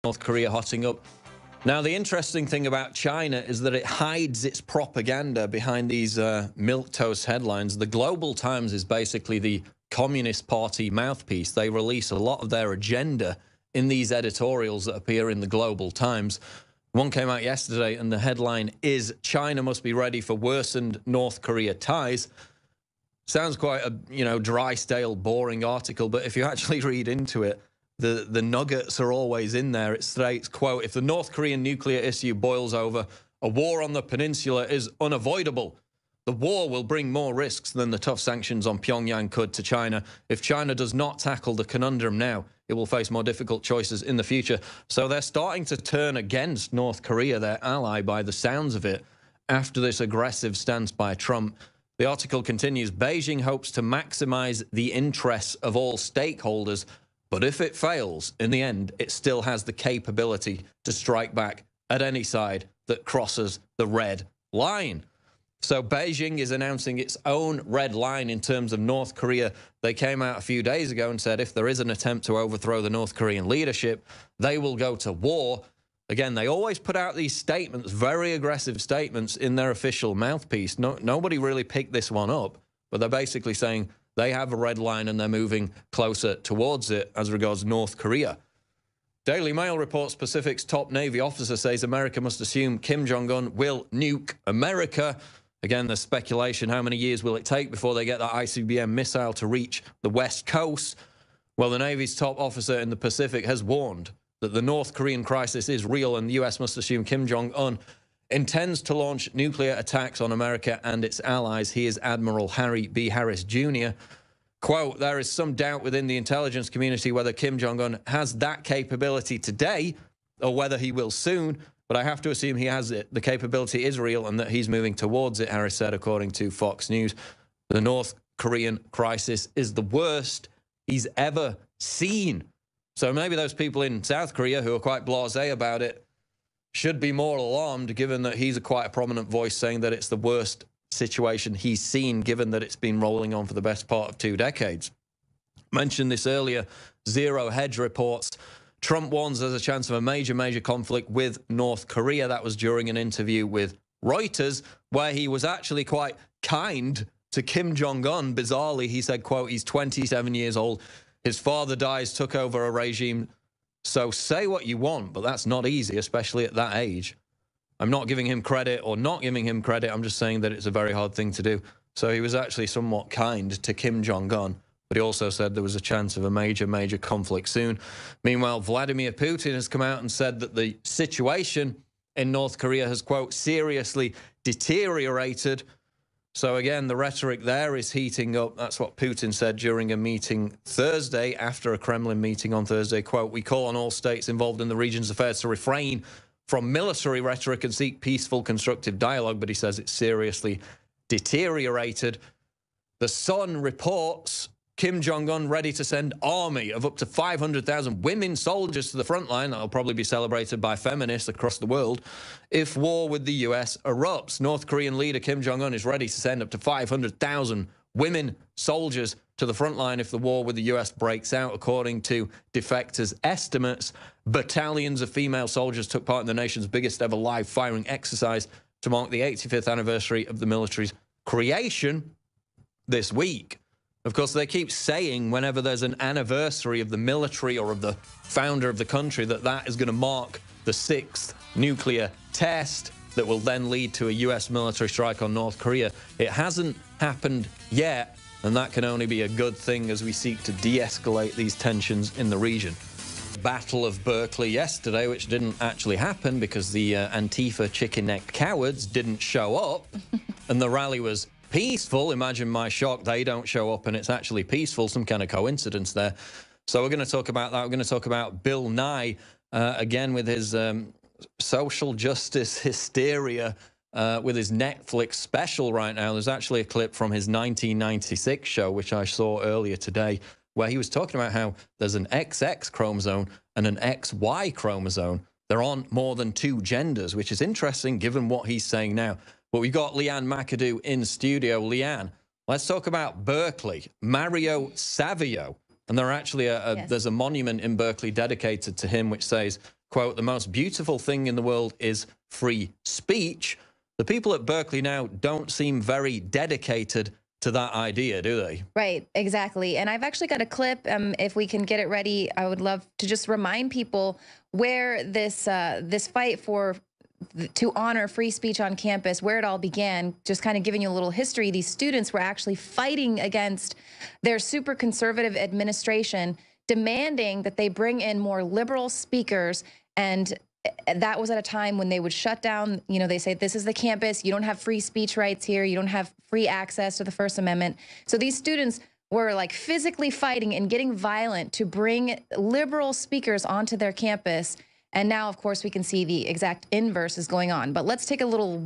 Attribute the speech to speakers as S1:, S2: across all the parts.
S1: North Korea hotting up. Now, the interesting thing about China is that it hides its propaganda behind these milquetoast headlines. The Global Times is basically the Communist Party mouthpiece. They release a lot of their agenda in these editorials that appear in the Global Times. One came out yesterday, and the headline is, "China must be ready for worsened North Korea ties." Sounds quite a, dry, stale, boring article, but if you actually read into it, the nuggets are always in there. It states, quote, "If the North Korean nuclear issue boils over, a war on the peninsula is unavoidable. The war will bring more risks than the tough sanctions on Pyongyang could to China. If China does not tackle the conundrum now, it will face more difficult choices in the future." So they're starting to turn against North Korea, their ally, by the sounds of it, after this aggressive stance by Trump. The article continues, "Beijing hopes to maximize the interests of all stakeholders, but if it fails, in the end, it still has the capability to strike back at any side that crosses the red line." So Beijing is announcing its own red line in terms of North Korea. They came out a few days ago and said if there is an attempt to overthrow the North Korean leadership, they will go to war. Again, they always put out these statements, very aggressive statements, in their official mouthpiece. Nobody really picked this one up, but they're basically saying they have a red line and they're moving closer towards it as regards North Korea. Daily Mail reports Pacific's top Navy officer says America must assume Kim Jong-un will nuke America. Again, there's speculation. How many years will it take before they get that ICBM missile to reach the West Coast? Well, the Navy's top officer in the Pacific has warned that the North Korean crisis is real and the U.S. must assume Kim Jong-un intends to launch nuclear attacks on America and its allies. He is Admiral Harry B. Harris, Jr. Quote, "There is some doubt within the intelligence community whether Kim Jong-un has that capability today or whether he will soon, but I have to assume he has it. The capability is real and that he's moving towards it," Harris said, according to Fox News. The North Korean crisis is the worst he's ever seen. So maybe those people in South Korea who are quite blasé about it should be more alarmed, given that he's quite a prominent voice saying that it's the worst situation he's seen, given that it's been rolling on for the best part of 2 decades. Mentioned this earlier, Zero Hedge reports Trump warns there's a chance of a major conflict with North Korea. That was during an interview with Reuters, where he was actually quite kind to Kim Jong-un. Bizarrely, he said, quote, "He's 27 years old. His father dies, took over a regime. So say what you want, but that's not easy, especially at that age." I'm not giving him credit or not giving him credit. I'm just saying that it's a very hard thing to do. So he was actually somewhat kind to Kim Jong-un, but he also said there was a chance of a major conflict soon. Meanwhile, Vladimir Putin has come out and said that the situation in North Korea has, quote, "seriously deteriorated." So again, the rhetoric there is heating up. That's what Putin said during a meeting Thursday, after a Kremlin meeting on Thursday. Quote, "We call on all states involved in the region's affairs to refrain from military rhetoric and seek peaceful, constructive dialogue." But he says it's seriously deteriorated. The Sun reports Kim Jong-un ready to send army of up to 500,000 women soldiers to the front line. That'll probably be celebrated by feminists across the world if war with the U.S. erupts. North Korean leader Kim Jong-un is ready to send up to 500,000 women soldiers to the front line if the war with the U.S. breaks out, according to defectors' estimates. Battalions of female soldiers took part in the nation's biggest ever live firing exercise to mark the 85th anniversary of the military's creation this week. Of course, they keep saying whenever there's an anniversary of the military or of the founder of the country that that is going to mark the 6th nuclear test that will then lead to a U.S. military strike on North Korea. It hasn't happened yet, and that can only be a good thing as we seek to de-escalate these tensions in the region. Battle of Berkeley yesterday, which didn't actually happen because the Antifa chicken-necked cowards didn't show up, and the rally was peaceful. Imagine my shock. They don't show up and it's actually peaceful. Some kind of coincidence there. So we're going to talk about that. We're going to talk about Bill Nye, again, with his social justice hysteria with his Netflix special right now. There's actually a clip from his 1996 show, which I saw earlier today, where he was talking about how there's an XX chromosome and an XY chromosome. There aren't more than 2 genders, which is interesting given what he's saying now. But we've got Leanne McAdoo in studio. Leanne, let's talk about Berkeley. Mario Savio. And there actually there's a monument in Berkeley dedicated to him, which says, quote, the most beautiful thing in the world is free speech, the people at Berkeley now don't seem very dedicated to that idea, do they?
S2: Right, exactly. And I've actually got a clip. If we can get it ready, I would love to just remind people where this fight to honor free speech on campus, where it all began. Just kind of giving you a little history. These students were actually fighting against their super conservative administration, demanding that they bring in more liberal speakers. And that was at a time when they would shut down, you know, they say, this is the campus, you don't have free speech rights here, you don't have free access to the First Amendment. So these students were like physically fighting and getting violent to bring liberal speakers onto their campus. And now, of course, we can see the exact inverse is going on. But let's take a little,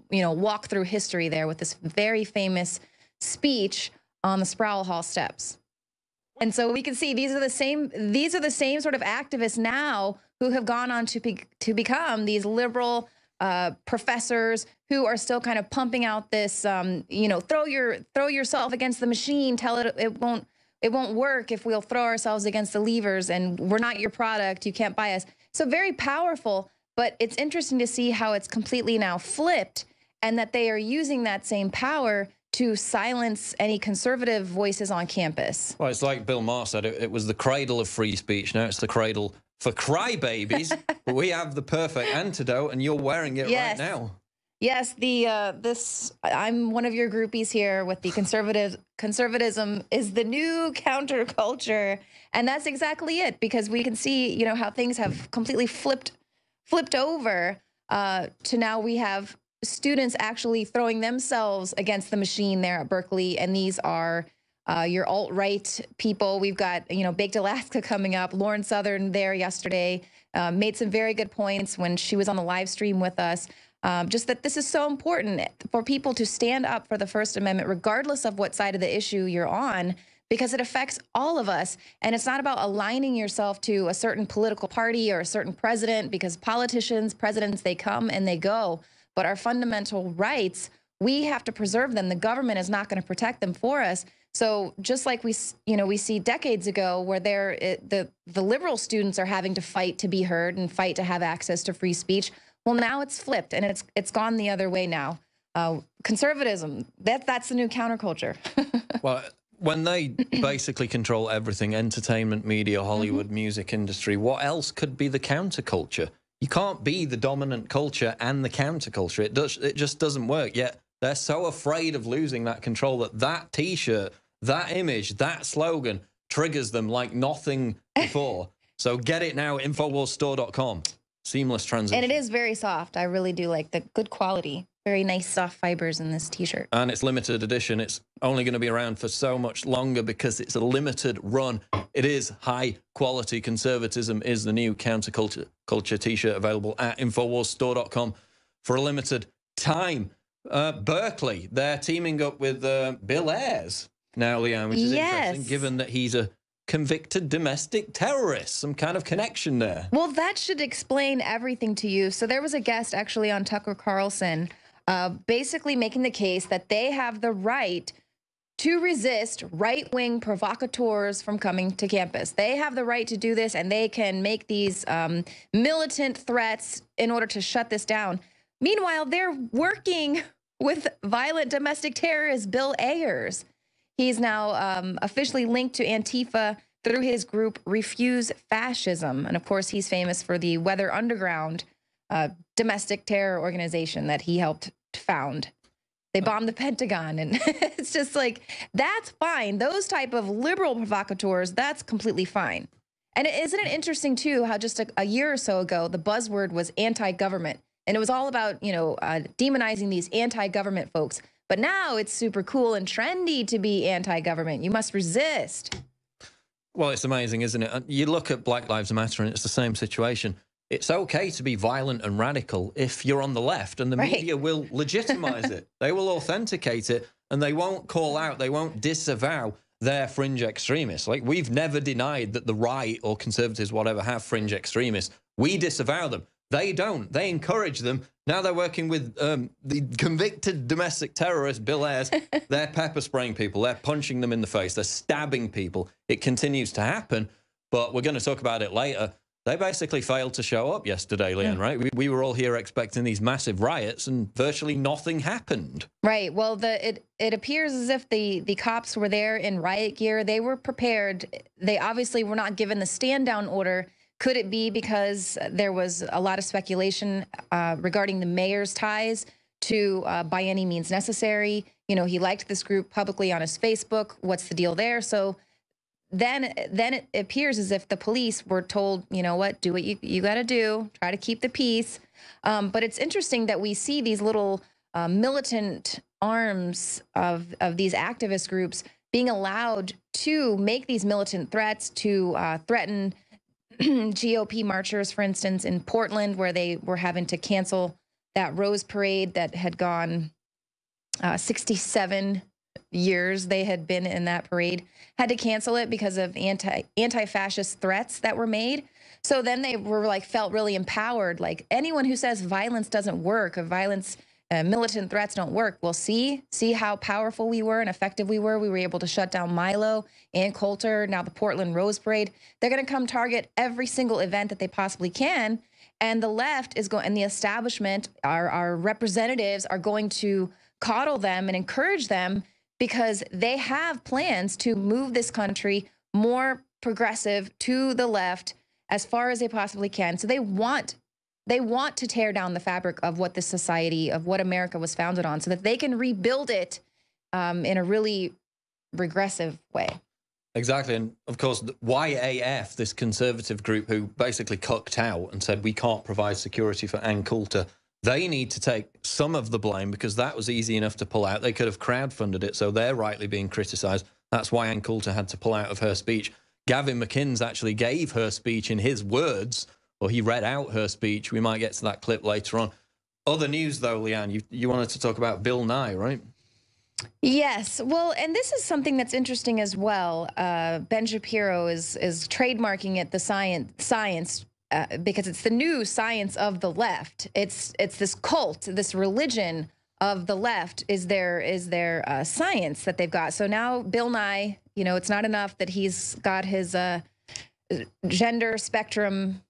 S2: you know, walk through history there with this very famous speech on the Sproul Hall steps. And so we can see these are the same sort of activists now who have gone on to become these liberal professors who are still kind of pumping out this, you know, throw yourself against the machine, tell it it won't work if we'll throw ourselves against the levers, and we're not your product, you can't buy us. So very powerful, but it's interesting to see how it's completely now flipped, and that they are using that same power to silence any conservative voices on campus.
S1: Well, it's like Bill Maher said, it was the cradle of free speech. Now it's the cradle for crybabies. But we have the perfect antidote, and you're wearing it right now.
S2: Yes, I'm one of your groupies here with the conservatism is the new counterculture, and that's exactly it, because we can see, you know, how things have completely flipped over to now we have students actually throwing themselves against the machine there at Berkeley, and these are your alt-right people. We've got, you know, Baked Alaska coming up. Lauren Southern there yesterday made some very good points when she was on the live stream with us. Just that this is so important for people to stand up for the First Amendment, regardless of what side of the issue you're on, because it affects all of us. And it's not about aligning yourself to a certain political party or a certain president, because politicians, presidents, they come and they go. But our fundamental rights, we have to preserve them. The government is not going to protect them for us. So just like we see decades ago where the liberal students are having to fight to be heard and fight to have access to free speech. Well, now it's flipped, and it's gone the other way now. Conservatism, that's the new counterculture.
S1: Well, when they basically control everything, entertainment, media, Hollywood, music industry, what else could be the counterculture? You can't be the dominant culture and the counterculture. It just doesn't work. Yet they're so afraid of losing that control that T-shirt, that image, that slogan triggers them like nothing before. So get it now at InfoWarsStore.com. Seamless transition.
S2: And it is very soft. I really do like the good quality. Very nice soft fibers in this T-shirt.
S1: And it's limited edition. It's only going to be around for so much longer because it's a limited run. It is high quality. Conservatism is the new counterculture T-shirt, available at InfoWarsStore.com for a limited time. Berkeley, they're teaming up with Bill Ayers now, Leanne, which is interesting, given that he's a convicted domestic terrorist. Some kind of connection there.
S2: Well, that should explain everything to you. So there was a guest actually on Tucker Carlson basically making the case that they have the right to resist right-wing provocateurs from coming to campus. They have the right to do this, and they can make these militant threats in order to shut this down. Meanwhile, they're working with violent domestic terrorist Bill Ayers. He's now officially linked to Antifa through his group Refuse Fascism. And of course, he's famous for the Weather Underground domestic terror organization that he helped found. They bombed the Pentagon, and it's just like, that's fine. Those type of liberal provocateurs, that's completely fine. And isn't it interesting, too, how just a year or so ago, the buzzword was anti-government. And it was all about, you know, demonizing these anti-government folks. But now it's super cool and trendy to be anti-government. You must resist.
S1: Well, it's amazing, isn't it? You look at Black Lives Matter, and it's the same situation. It's okay to be violent and radical if you're on the left, and the media will legitimize it. They will authenticate it, and they won't call out, they won't disavow their fringe extremists. Like, we've never denied that the right or conservatives, whatever, have fringe extremists. We disavow them. They don't. They encourage them. Now they're working with the convicted domestic terrorist, Bill Ayers. They're pepper spraying people. They're punching them in the face. They're stabbing people. It continues to happen, but we're going to talk about it later. They basically failed to show up yesterday, Leanne, right? We were all here expecting these massive riots, and virtually nothing happened.
S2: Right. Well, it appears as if the cops were there in riot gear. They were prepared. They obviously were not given the stand down order. Could it be because there was a lot of speculation regarding the mayor's ties to By Any Means Necessary? You know, he liked this group publicly on his Facebook. What's the deal there? So then it appears as if the police were told, you know what, do what you got to do, try to keep the peace. But it's interesting that we see these little militant arms of these activist groups being allowed to make these militant threats, to threaten GOP marchers, for instance, in Portland, where they were having to cancel that Rose Parade that had gone 67 years they had been in that parade, had to cancel it because of anti-fascist threats that were made. So then they were like, felt really empowered. Like, anyone who says violence doesn't work, or violence, militant threats don't work, well, see how powerful we were and effective we were. We were able to shut down Milo and Coulter, now the Portland Rose Parade. They're going to come target every single event that they possibly can. And the left is going, and the establishment, our representatives are going to coddle them and encourage them, because they have plans to move this country more progressive to the left as far as they possibly can. So they want to tear down the fabric of what this society, of what America was founded on, so that they can rebuild it in a really regressive way.
S1: Exactly. And of course, the YAF, this conservative group who basically cucked out and said we can't provide security for Ann Coulter, they need to take some of the blame, because that was easy enough to pull out. They could have crowdfunded it, so they're rightly being criticized. That's why Ann Coulter had to pull out of her speech. Gavin McInnes actually gave her speech in his words, or he read out her speech. We might get to that clip later on. Other news, though, Leanne, you wanted to talk about Bill Nye, right?
S2: Yes. Well, and this is something that's interesting as well. Ben Shapiro is trademarking it, the science, because it's the new science of the left. It's this cult, this religion of the left is their science that they've got. So now Bill Nye, you know, it's not enough that he's got his gender spectrum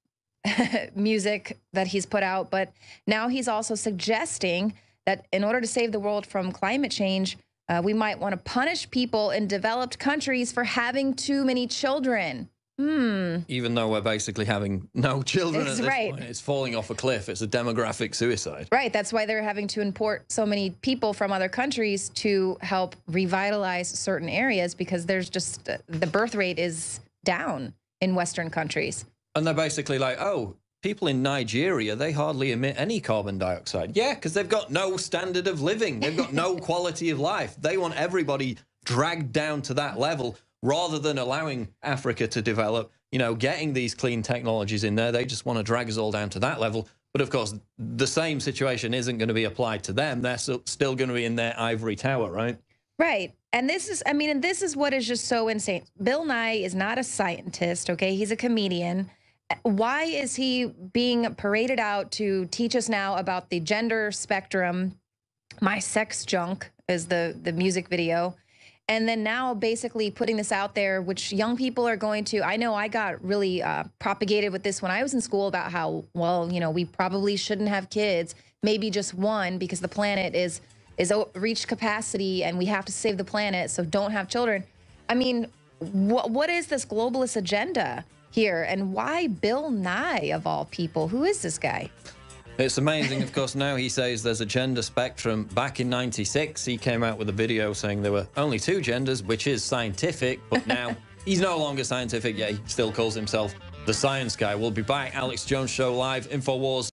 S2: music that he's put out, but now he's also suggesting that in order to save the world from climate change, we might want to punish people in developed countries for having too many children.
S1: Even though we're basically having no children at this
S2: right.
S1: point. It's falling off a cliff. It's a demographic suicide.
S2: Right. That's why they're having to import so many people from other countries to help revitalize certain areas, because there's just the birth rate is down in Western countries.
S1: And they're basically like, oh, people in Nigeria, they hardly emit any carbon dioxide. Yeah, because they've got no standard of living. They've got no quality of life. They want everybody dragged down to that level, rather than allowing Africa to develop, you know, getting these clean technologies in there. They just want to drag us all down to that level. But of course, the same situation isn't going to be applied to them. They're still going to be in their ivory tower, right?
S2: Right. And this is, I mean, and this is what is just so insane. Bill Nye is not a scientist, okay? He's a comedian. Why is he being paraded out to teach us now about the gender spectrum? My Sex Junk is the music video. And then now basically putting this out there, which young people are going to, I know I got really propagated with this when I was in school about how, well, you know, we probably shouldn't have kids, maybe just one, because the planet is reached capacity and we have to save the planet, so don't have children. I mean, what is this globalist agenda here, and why Bill Nye of all people? Who is this guy?
S1: It's amazing. Of course, now he says there's a gender spectrum. Back in '96, he came out with a video saying there were only two genders, which is scientific, but now he's no longer scientific, yet he still calls himself the science guy. We'll be back. Alex Jones Show live, InfoWars.